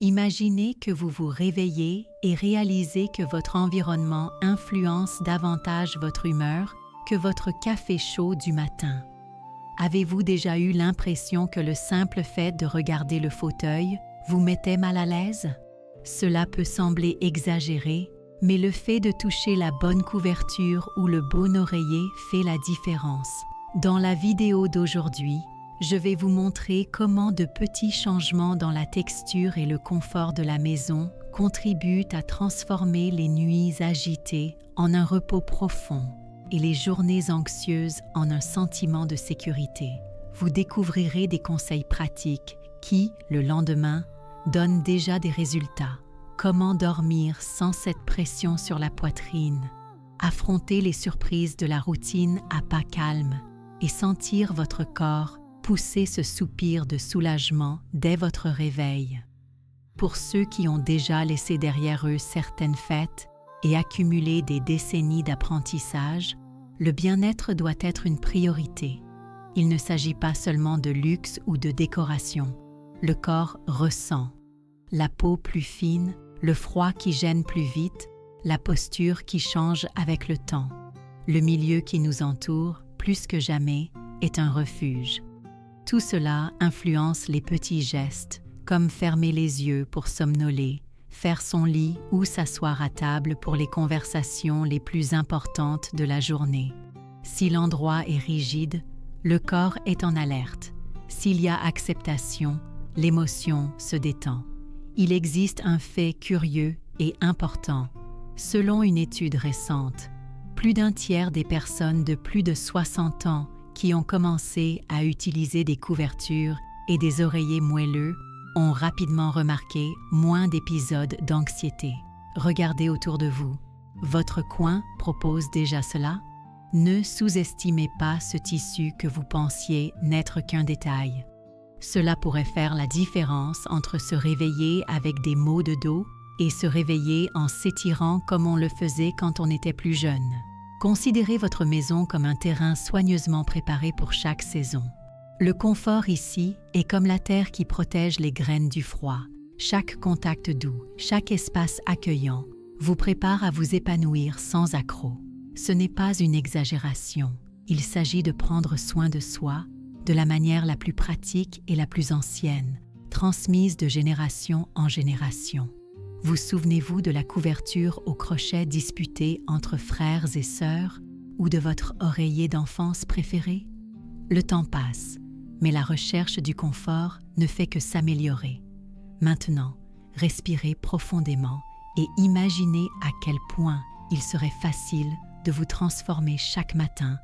Imaginez que vous vous réveillez et réalisez que votre environnement influence davantage votre humeur que votre café chaud du matin. Avez-vous déjà eu l'impression que le simple fait de regarder le fauteuil vous mettait mal à l'aise? Cela peut sembler exagéré, mais le fait de toucher la bonne couverture ou le bon oreiller fait la différence. Dans la vidéo d'aujourd'hui, je vais vous montrer comment de petits changements dans la texture et le confort de la maison contribuent à transformer les nuits agitées en un repos profond et les journées anxieuses en un sentiment de sécurité. Vous découvrirez des conseils pratiques qui, le lendemain, donnent déjà des résultats. Comment dormir sans cette pression sur la poitrine, affronter les surprises de la routine à pas calme et sentir votre corps pousser ce soupir de soulagement dès votre réveil. Pour ceux qui ont déjà laissé derrière eux certaines fêtes et accumulé des décennies d'apprentissage, le bien-être doit être une priorité. Il ne s'agit pas seulement de luxe ou de décoration. Le corps ressent. La peau plus fine, le froid qui gêne plus vite, la posture qui change avec le temps. Le milieu qui nous entoure, plus que jamais, est un refuge. Tout cela influence les petits gestes, comme fermer les yeux pour somnoler, faire son lit ou s'asseoir à table pour les conversations les plus importantes de la journée. Si l'endroit est rigide, le corps est en alerte. S'il y a acceptation, l'émotion se détend. Il existe un fait curieux et important. Selon une étude récente, plus d'un tiers des personnes de plus de 60 ans qui ont commencé à utiliser des couvertures et des oreillers moelleux ont rapidement remarqué moins d'épisodes d'anxiété. Regardez autour de vous. Votre coin propose déjà cela? Ne sous-estimez pas ce tissu que vous pensiez n'être qu'un détail. Cela pourrait faire la différence entre se réveiller avec des maux de dos et se réveiller en s'étirant comme on le faisait quand on était plus jeune. Considérez votre maison comme un terrain soigneusement préparé pour chaque saison. Le confort ici est comme la terre qui protège les graines du froid. Chaque contact doux, chaque espace accueillant vous prépare à vous épanouir sans accroc. Ce n'est pas une exagération. Il s'agit de prendre soin de soi de la manière la plus pratique et la plus ancienne, transmise de génération en génération. Vous souvenez-vous de la couverture au crochet disputée entre frères et sœurs ou de votre oreiller d'enfance préféré? Le temps passe, mais la recherche du confort ne fait que s'améliorer. Maintenant, respirez profondément et imaginez à quel point il serait facile de vous transformer chaque matin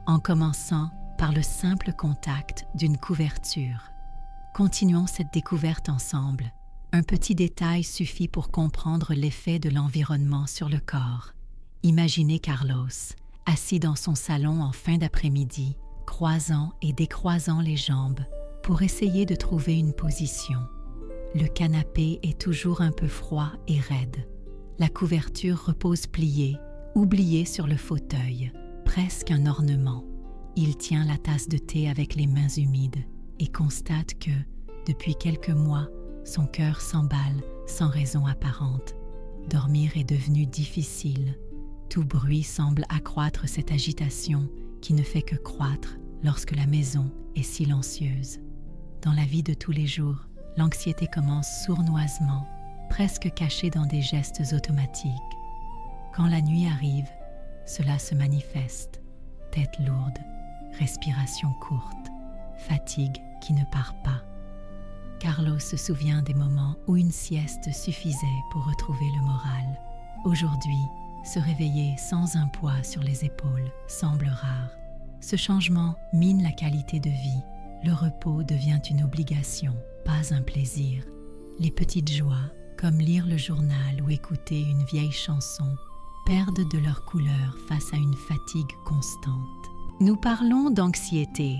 en commençant par le simple contact d'une couverture. Continuons cette découverte ensemble. Un petit détail suffit pour comprendre l'effet de l'environnement sur le corps. Imaginez Carlos, assis dans son salon en fin d'après-midi, croisant et décroisant les jambes pour essayer de trouver une position. Le canapé est toujours un peu froid et raide. La couverture repose pliée, oubliée sur le fauteuil, presque un ornement. Il tient la tasse de thé avec les mains humides et constate que, depuis quelques mois, son cœur s'emballe sans raison apparente. Dormir est devenu difficile. Tout bruit semble accroître cette agitation qui ne fait que croître lorsque la maison est silencieuse. Dans la vie de tous les jours, l'anxiété commence sournoisement, presque cachée dans des gestes automatiques. Quand la nuit arrive, cela se manifeste. Tête lourde, respiration courte, fatigue qui ne part pas. Carlos se souvient des moments où une sieste suffisait pour retrouver le moral. Aujourd'hui, se réveiller sans un poids sur les épaules semble rare. Ce changement mine la qualité de vie. Le repos devient une obligation, pas un plaisir. Les petites joies, comme lire le journal ou écouter une vieille chanson, perdent de leur couleur face à une fatigue constante. Nous parlons d'anxiété,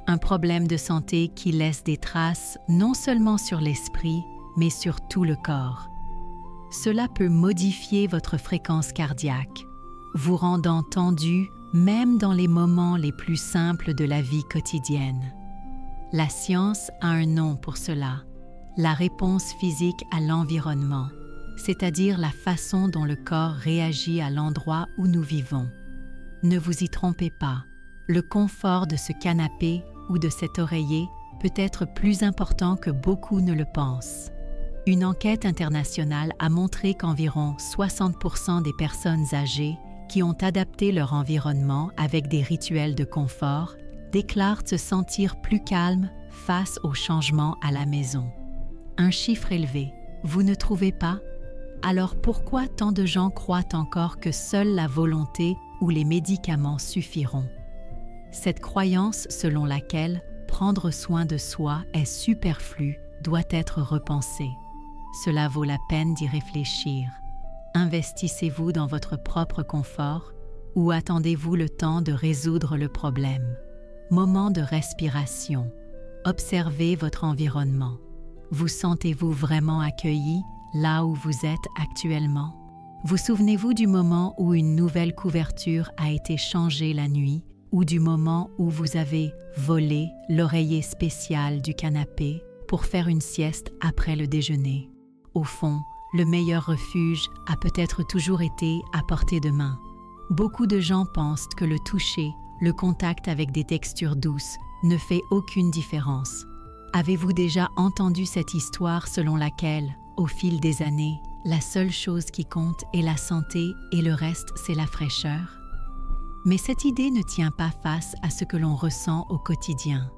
un problème de santé qui laisse des traces non seulement sur l'esprit, mais sur tout le corps. Cela peut modifier votre fréquence cardiaque, vous rendant tendu même dans les moments les plus simples de la vie quotidienne. La science a un nom pour cela, la réponse physique à l'environnement, c'est-à-dire la façon dont le corps réagit à l'endroit où nous vivons. Ne vous y trompez pas, le confort de ce canapé ou de cet oreiller peut être plus important que beaucoup ne le pensent. Une enquête internationale a montré qu'environ 60% des personnes âgées qui ont adapté leur environnement avec des rituels de confort déclarent se sentir plus calmes face aux changements à la maison. Un chiffre élevé, vous ne trouvez pas? Alors pourquoi tant de gens croient encore que seule la volonté ou les médicaments suffiront? Cette croyance selon laquelle prendre soin de soi est superflu doit être repensée. Cela vaut la peine d'y réfléchir. Investissez-vous dans votre propre confort ou attendez-vous le temps de résoudre le problème? Moment de respiration. Observez votre environnement. Vous sentez-vous vraiment accueilli là où vous êtes actuellement? Vous souvenez-vous du moment où une nouvelle couverture a été changée la nuit ou du moment où vous avez volé l'oreiller spécial du canapé pour faire une sieste après le déjeuner? Au fond, le meilleur refuge a peut-être toujours été à portée de main. Beaucoup de gens pensent que le toucher, le contact avec des textures douces, ne fait aucune différence. Avez-vous déjà entendu cette histoire selon laquelle, au fil des années, la seule chose qui compte est la santé et le reste c'est la fraîcheur? Mais cette idée ne tient pas face à ce que l'on ressent au quotidien.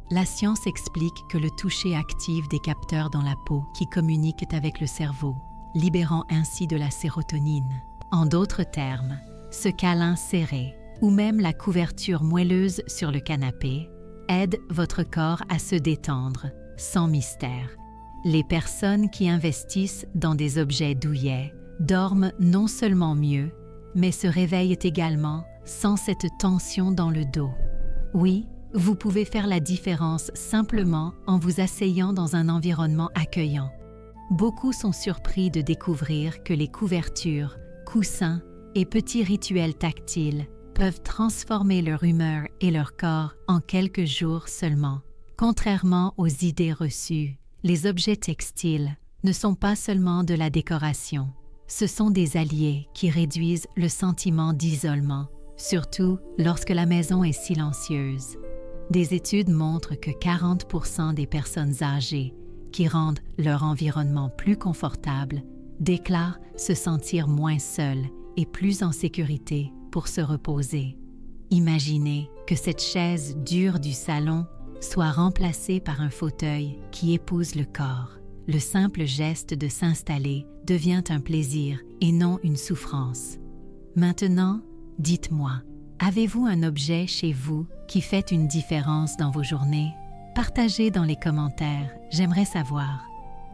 La science explique que le toucher active des capteurs dans la peau qui communiquent avec le cerveau, libérant ainsi de la sérotonine. En d'autres termes, ce câlin serré ou même la couverture moelleuse sur le canapé aide votre corps à se détendre, sans mystère. Les personnes qui investissent dans des objets douillets dorment non seulement mieux, mais se réveillent également sans cette tension dans le dos. Oui, vous pouvez faire la différence simplement en vous asseyant dans un environnement accueillant. Beaucoup sont surpris de découvrir que les couvertures, coussins et petits rituels tactiles peuvent transformer leur humeur et leur corps en quelques jours seulement. Contrairement aux idées reçues, les objets textiles ne sont pas seulement de la décoration. Ce sont des alliés qui réduisent le sentiment d'isolement, surtout lorsque la maison est silencieuse. Des études montrent que 40% des personnes âgées qui rendent leur environnement plus confortable déclarent se sentir moins seules et plus en sécurité pour se reposer. Imaginez que cette chaise dure du salon soit remplacée par un fauteuil qui épouse le corps. Le simple geste de s'installer devient un plaisir et non une souffrance. Maintenant, dites-moi, avez-vous un objet chez vous qui fait une différence dans vos journées? Partagez dans les commentaires, j'aimerais savoir.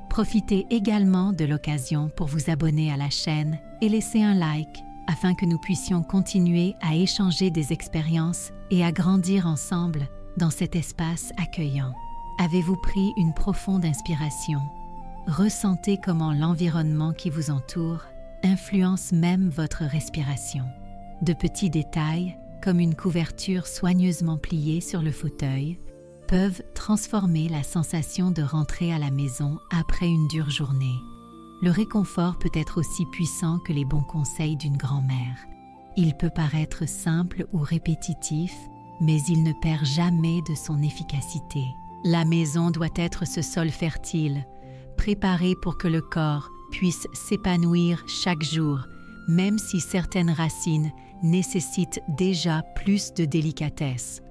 Profitez également de l'occasion pour vous abonner à la chaîne et laisser un like afin que nous puissions continuer à échanger des expériences et à grandir ensemble dans cet espace accueillant. Avez-vous pris une profonde inspiration? Ressentez comment l'environnement qui vous entoure influence même votre respiration. De petits détails, comme une couverture soigneusement pliée sur le fauteuil, peuvent transformer la sensation de rentrer à la maison après une dure journée. Le réconfort peut être aussi puissant que les bons conseils d'une grand-mère. Il peut paraître simple ou répétitif, mais il ne perd jamais de son efficacité. La maison doit être ce sol fertile, préparé pour que le corps puisse s'épanouir chaque jour, même si certaines racines nécessitent déjà plus de délicatesse.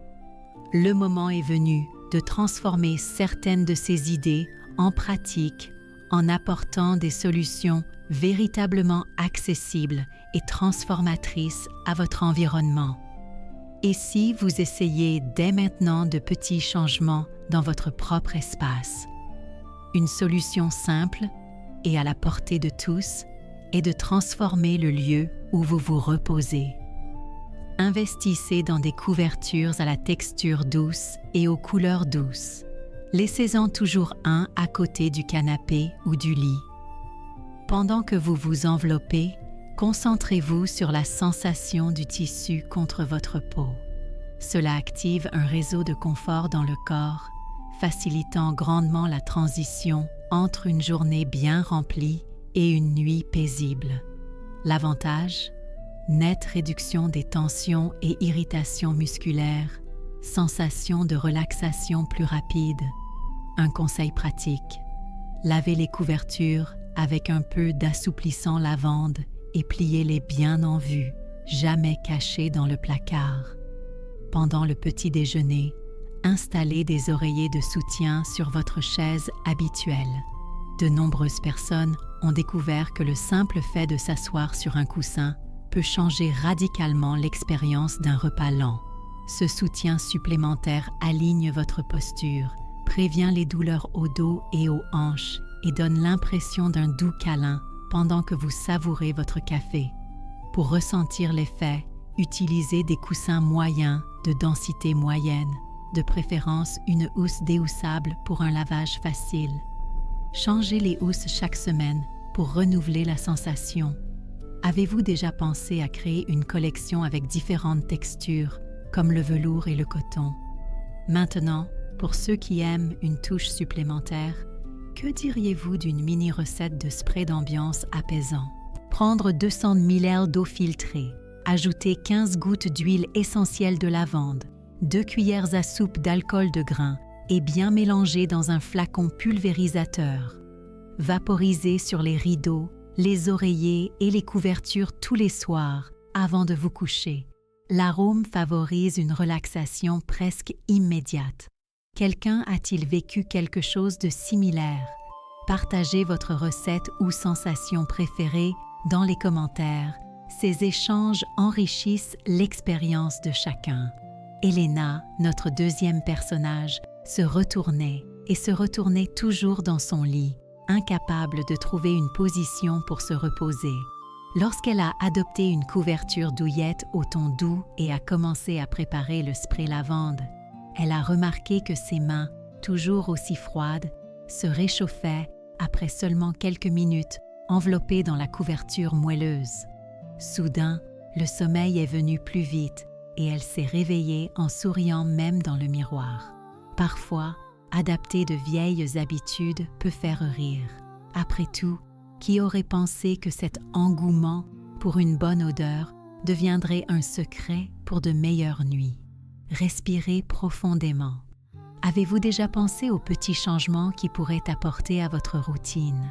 Le moment est venu de transformer certaines de ces idées en pratique en apportant des solutions véritablement accessibles et transformatrices à votre environnement. Et si vous essayez dès maintenant de petits changements dans votre propre espace? Une solution simple et à la portée de tous est de transformer le lieu où vous vous reposez. Investissez dans des couvertures à la texture douce et aux couleurs douces. Laissez-en toujours un à côté du canapé ou du lit. Pendant que vous vous enveloppez, concentrez-vous sur la sensation du tissu contre votre peau. Cela active un réseau de confort dans le corps, facilitant grandement la transition entre une journée bien remplie et une nuit paisible. L'avantage? Nette réduction des tensions et irritations musculaires, sensation de relaxation plus rapide. Un conseil pratique: lavez les couvertures avec un peu d'assouplissant lavande et pliez-les bien en vue, jamais cachées dans le placard. Pendant le petit déjeuner, installez des oreillers de soutien sur votre chaise habituelle. De nombreuses personnes ont découvert que le simple fait de s'asseoir sur un coussin peut changer radicalement l'expérience d'un repas lent. Ce soutien supplémentaire aligne votre posture, prévient les douleurs au dos et aux hanches et donne l'impression d'un doux câlin pendant que vous savourez votre café. Pour ressentir l'effet, utilisez des coussins moyens de densité moyenne, de préférence une housse déhoussable pour un lavage facile. Changez les housses chaque semaine pour renouveler la sensation. Avez-vous déjà pensé à créer une collection avec différentes textures, comme le velours et le coton? Maintenant, pour ceux qui aiment une touche supplémentaire, que diriez-vous d'une mini-recette de spray d'ambiance apaisant? Prendre 200 ml d'eau filtrée, ajouter 15 gouttes d'huile essentielle de lavande, 2 cuillères à soupe d'alcool de grain et bien mélanger dans un flacon pulvérisateur. Vaporisez sur les rideaux, les oreillers et les couvertures tous les soirs avant de vous coucher. L'arôme favorise une relaxation presque immédiate. Quelqu'un a-t-il vécu quelque chose de similaire? Partagez votre recette ou sensation préférée dans les commentaires. Ces échanges enrichissent l'expérience de chacun. Elena, notre deuxième personnage, se retournait toujours dans son lit, incapable de trouver une position pour se reposer. Lorsqu'elle a adopté une couverture douillette au ton doux et a commencé à préparer le spray lavande, elle a remarqué que ses mains, toujours aussi froides, se réchauffaient après seulement quelques minutes, enveloppées dans la couverture moelleuse. Soudain, le sommeil est venu plus vite et elle s'est réveillée en souriant même dans le miroir. Parfois, adapter de vieilles habitudes peut faire rire. Après tout, qui aurait pensé que cet engouement pour une bonne odeur deviendrait un secret pour de meilleures nuits? Respirez profondément. Avez-vous déjà pensé aux petits changements qui pourraient apporter à votre routine?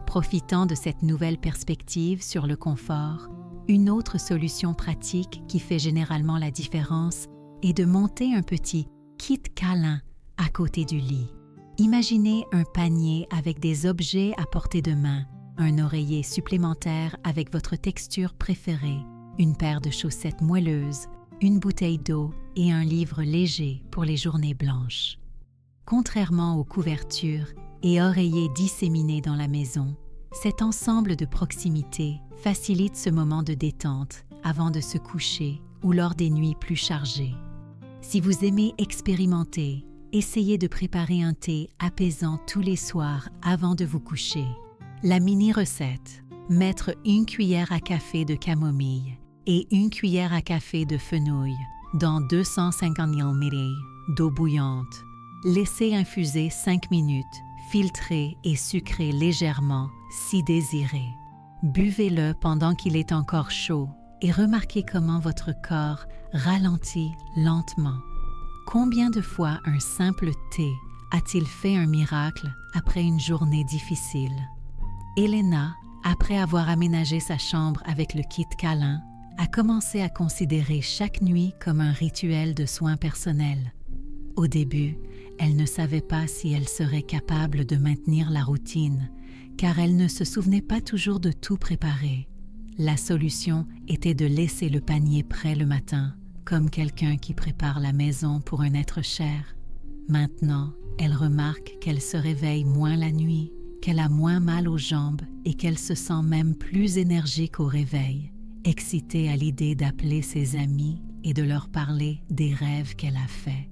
Profitant de cette nouvelle perspective sur le confort, une autre solution pratique qui fait généralement la différence est de monter un petit kit câlin à côté du lit. Imaginez un panier avec des objets à portée de main, un oreiller supplémentaire avec votre texture préférée, une paire de chaussettes moelleuses, une bouteille d'eau et un livre léger pour les journées blanches. Contrairement aux couvertures et oreillers disséminés dans la maison, cet ensemble de proximité facilite ce moment de détente avant de se coucher ou lors des nuits plus chargées. Si vous aimez expérimenter, essayez de préparer un thé apaisant tous les soirs avant de vous coucher. La mini-recette: mettre 1 cuillère à café de camomille et 1 cuillère à café de fenouil dans 250 ml d'eau bouillante. Laissez infuser 5 minutes, filtrez et sucrez légèrement si désiré. Buvez-le pendant qu'il est encore chaud et remarquez comment votre corps ralentit lentement. Combien de fois un simple thé a-t-il fait un miracle après une journée difficile? Elena, après avoir aménagé sa chambre avec le kit câlin, a commencé à considérer chaque nuit comme un rituel de soins personnels. Au début, elle ne savait pas si elle serait capable de maintenir la routine, car elle ne se souvenait pas toujours de tout préparer. La solution était de laisser le panier prêt le matin, comme quelqu'un qui prépare la maison pour un être cher. Maintenant, elle remarque qu'elle se réveille moins la nuit, qu'elle a moins mal aux jambes et qu'elle se sent même plus énergique au réveil, excitée à l'idée d'appeler ses amis et de leur parler des rêves qu'elle a faits.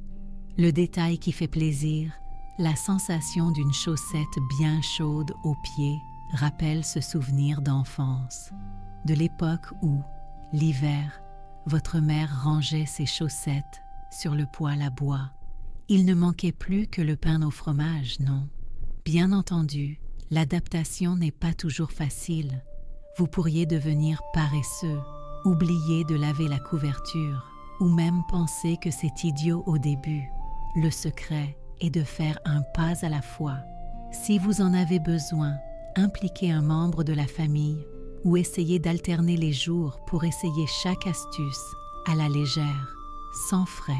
Le détail qui fait plaisir, la sensation d'une chaussette bien chaude aux pieds, rappelle ce souvenir d'enfance, de l'époque où, l'hiver, votre mère rangeait ses chaussettes sur le poêle à bois. Il ne manquait plus que le pain au fromage, non? Bien entendu, l'adaptation n'est pas toujours facile. Vous pourriez devenir paresseux, oublier de laver la couverture, ou même penser que c'est idiot au début. Le secret est de faire un pas à la fois. Si vous en avez besoin, impliquez un membre de la famille ou essayez d'alterner les jours pour essayer chaque astuce à la légère, sans frais.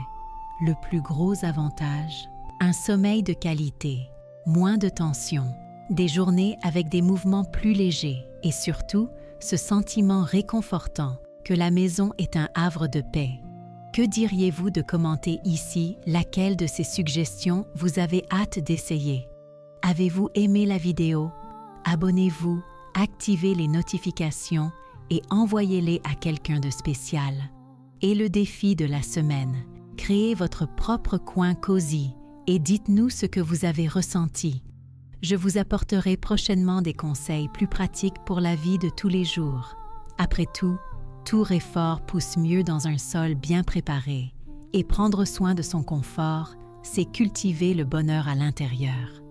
Le plus gros avantage, un sommeil de qualité, moins de tension, des journées avec des mouvements plus légers et surtout ce sentiment réconfortant que la maison est un havre de paix. Que diriez-vous de commenter ici laquelle de ces suggestions vous avez hâte d'essayer? Avez-vous aimé la vidéo? Abonnez-vous, activez les notifications et envoyez-les à quelqu'un de spécial. Et le défi de la semaine, créez votre propre coin cosy et dites-nous ce que vous avez ressenti. Je vous apporterai prochainement des conseils plus pratiques pour la vie de tous les jours. Après tout réfort pousse mieux dans un sol bien préparé, et prendre soin de son confort, c'est cultiver le bonheur à l'intérieur.